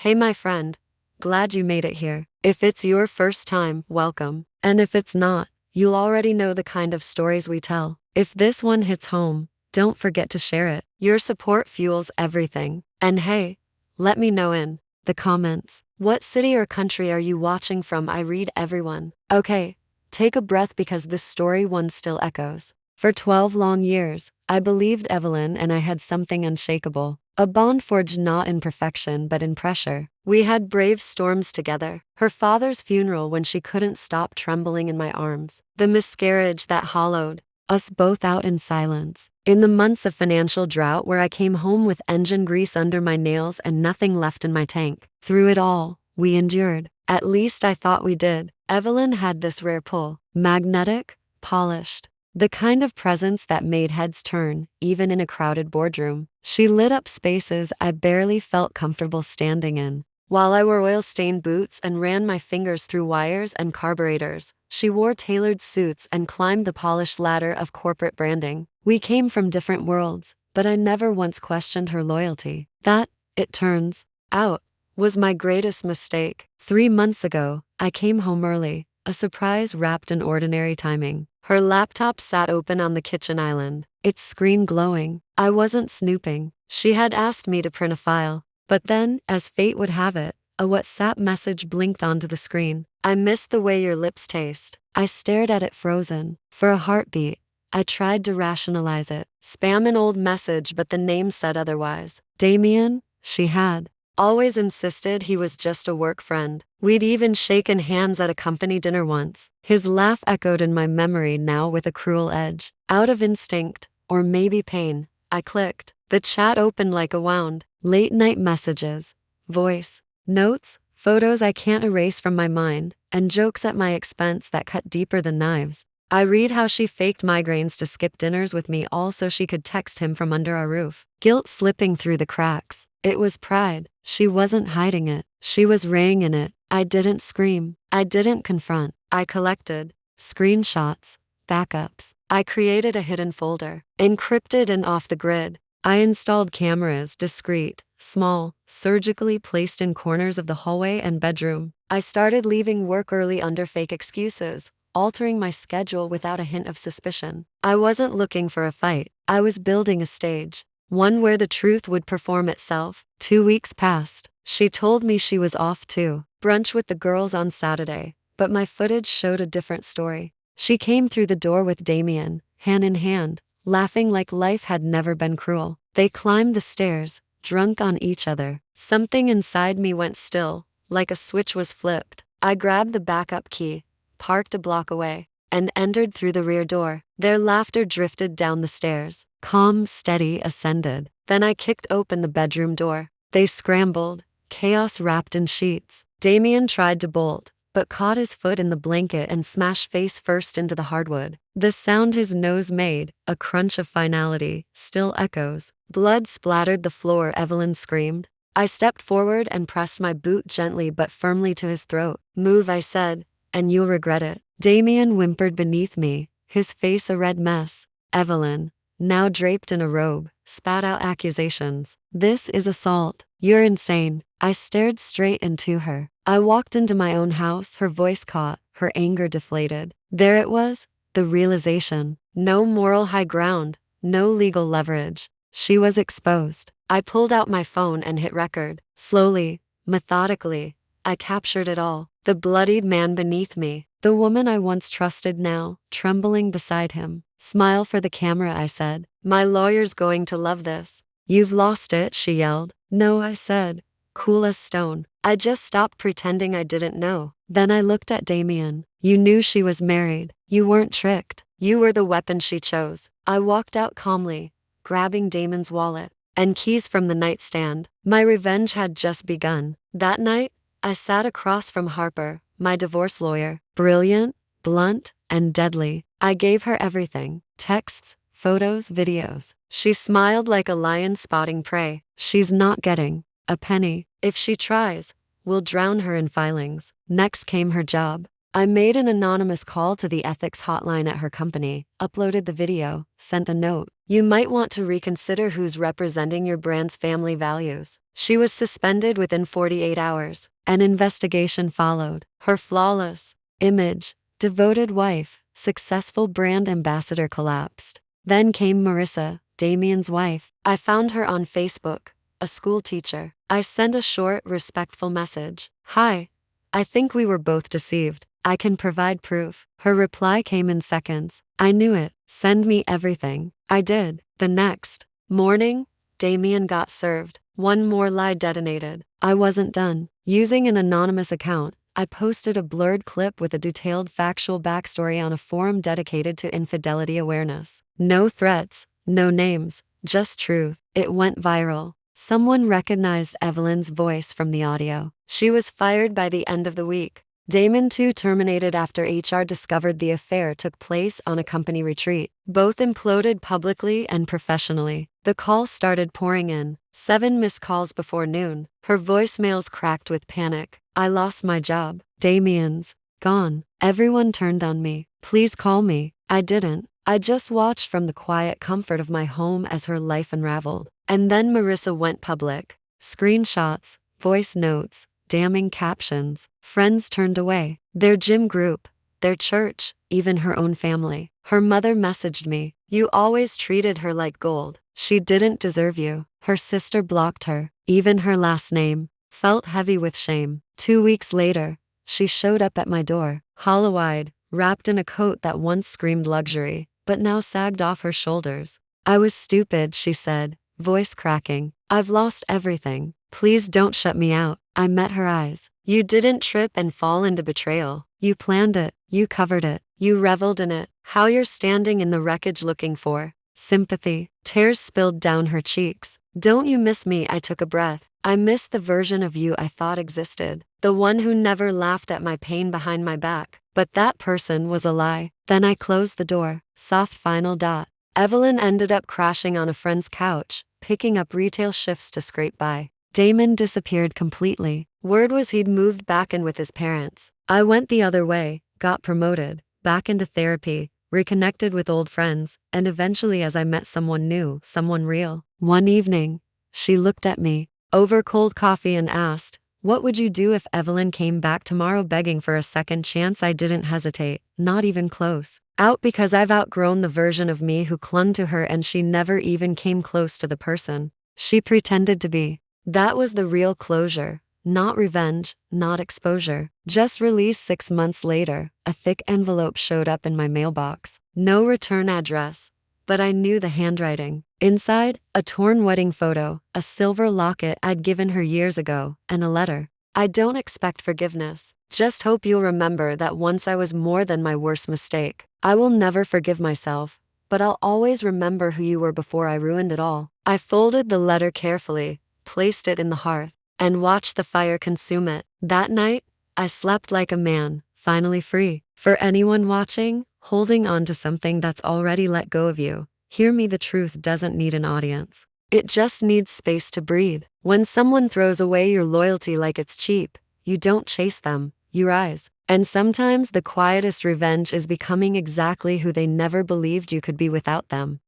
Hey, my friend. Glad you made it here. If it's your first time, welcome. And if it's not, you'll already know the kind of stories we tell. If this one hits home, don't forget to share it. Your support fuels everything. And hey, let me know in the comments. What city or country are you watching from? I read everyone. Okay, take a breath because this story one still echoes. For 12 long years, I believed Evelyn and I had something unshakable. A bond forged not in perfection but in pressure. We had brave storms together. Her father's funeral when she couldn't stop trembling in my arms. The miscarriage that hollowed us both out in silence. In the months of financial drought where I came home with engine grease under my nails and nothing left in my tank. Through it all, we endured. At least I thought we did. Evelyn had this rare pull. Magnetic, polished. The kind of presence that made heads turn, even in a crowded boardroom. She lit up spaces I barely felt comfortable standing in. While I wore oil-stained boots and ran my fingers through wires and carburetors, she wore tailored suits and climbed the polished ladder of corporate branding. We came from different worlds, but I never once questioned her loyalty. That, it turns out, was my greatest mistake. 3 months ago, I came home early, a surprise wrapped in ordinary timing. Her laptop sat open on the kitchen island, its screen glowing. I wasn't snooping. She had asked me to print a file. But then, as fate would have it, a WhatsApp message blinked onto the screen. I missed the way your lips taste. I stared at it frozen. For a heartbeat, I tried to rationalize it. Spam an old message, but the name said otherwise. Damien, she had always insisted he was just a work friend. We'd even shaken hands at a company dinner once. His laugh echoed in my memory now with a cruel edge. Out of instinct, or maybe pain, I clicked. The chat opened like a wound. Late-night messages, voice, notes, photos I can't erase from my mind, and jokes at my expense that cut deeper than knives. I read how she faked migraines to skip dinners with me all so she could text him from under our roof. Guilt slipping through the cracks. It was pride. She wasn't hiding it. She was raying in it. I didn't scream. I didn't confront. I collected screenshots, backups. I created a hidden folder, encrypted and off the grid. I installed cameras, discreet, small, surgically placed in corners of the hallway and bedroom. I started leaving work early under fake excuses, altering my schedule without a hint of suspicion. I wasn't looking for a fight. I was building a stage, one where the truth would perform itself. 2 weeks passed. She told me she was off too. Brunch with the girls on Saturday, but my footage showed a different story. She came through the door with Damien, hand in hand, laughing like life had never been cruel. They climbed the stairs, drunk on each other. Something inside me went still, like a switch was flipped. I grabbed the backup key, parked a block away, and entered through the rear door. Their laughter drifted down the stairs. Calm, steady, ascended. Then I kicked open the bedroom door. They scrambled, chaos wrapped in sheets. Damien tried to bolt, but caught his foot in the blanket and smashed face first into the hardwood. The sound his nose made, a crunch of finality, still echoes. Blood splattered the floor. Evelyn screamed. I stepped forward and pressed my boot gently but firmly to his throat. Move, I said, and you'll regret it. Damien whimpered beneath me, his face a red mess. Evelyn, now draped in a robe, spat out accusations. This is assault. You're insane. I stared straight into her. I walked into my own house, her voice caught, her anger deflated. There it was, the realization. No moral high ground, no legal leverage. She was exposed. I pulled out my phone and hit record. Slowly, methodically, I captured it all. The bloodied man beneath me, the woman I once trusted now, trembling beside him. Smile for the camera, I said. My lawyer's going to love this. You've lost it, she yelled. No, I said, cool as stone. I just stopped pretending I didn't know. Then I looked at Damien. You knew she was married. You weren't tricked. You were the weapon she chose. I walked out calmly, grabbing Damon's wallet and keys from the nightstand. My revenge had just begun. That night, I sat across from Harper, my divorce lawyer. Brilliant, blunt, and deadly. I gave her everything. Texts, photos, videos. She smiled like a lion spotting prey. She's not getting a penny. If she tries, we'll drown her in filings. Next came her job. I made an anonymous call to the ethics hotline at her company, uploaded the video, sent a note. You might want to reconsider who's representing your brand's family values. She was suspended within 48 hours. An investigation followed. Her flawless image, devoted wife, successful brand ambassador collapsed. Then came Marissa, Damien's wife. I found her on Facebook, a school teacher. I sent a short, respectful message. Hi. I think we were both deceived. I can provide proof. Her reply came in seconds. I knew it. Send me everything. I did. The next morning, Damien got served. One more lie detonated. I wasn't done. Using an anonymous account, I posted a blurred clip with a detailed factual backstory on a forum dedicated to infidelity awareness. No threats, no names, just truth. It went viral. Someone recognized Evelyn's voice from the audio. She was fired by the end of the week. Damon too terminated after HR discovered the affair took place on a company retreat. Both imploded publicly and professionally. The calls started pouring in. 7 missed calls before noon. Her voicemails cracked with panic. I lost my job. Damien's gone. Everyone turned on me. Please call me. I didn't. I just watched from the quiet comfort of my home as her life unraveled. And then Marissa went public. Screenshots, voice notes, damning captions. Friends turned away. Their gym group, their church, even her own family. Her mother messaged me. You always treated her like gold. She didn't deserve you. Her sister blocked her. Even her last name felt heavy with shame. 2 weeks later, she showed up at my door, hollow-eyed, wrapped in a coat that once screamed luxury, but now sagged off her shoulders. I was stupid, she said, voice cracking. I've lost everything. Please don't shut me out. I met her eyes. You didn't trip and fall into betrayal. You planned it. You covered it. You reveled in it. How you're standing in the wreckage looking for sympathy. Tears spilled down her cheeks. Don't you miss me? I took a breath. I miss the version of you I thought existed. The one who never laughed at my pain behind my back. But that person was a lie. Then I closed the door. Soft final dot. Evelyn ended up crashing on a friend's couch, picking up retail shifts to scrape by. Damon disappeared completely. Word was he'd moved back in with his parents. I went the other way, got promoted, back into therapy, reconnected with old friends, and eventually as I met someone new, someone real. One evening, she looked at me, over cold coffee and asked, what would you do if Evelyn came back tomorrow begging for a second chance? I didn't hesitate, not even close. Out because I've outgrown the version of me who clung to her and she never even came close to the person she pretended to be. That was the real closure. Not revenge, not exposure. Just release. 6 months later, a thick envelope showed up in my mailbox. No return address. But I knew the handwriting. Inside, a torn wedding photo, a silver locket I'd given her years ago, and a letter. I don't expect forgiveness. Just hope you'll remember that once I was more than my worst mistake. I will never forgive myself, but I'll always remember who you were before I ruined it all. I folded the letter carefully, placed it in the hearth, and watched the fire consume it. That night, I slept like a man, finally free. For anyone watching, holding on to something that's already let go of you, hear me, the truth doesn't need an audience. It just needs space to breathe. When someone throws away your loyalty like it's cheap, you don't chase them, you rise. And sometimes the quietest revenge is becoming exactly who they never believed you could be without them.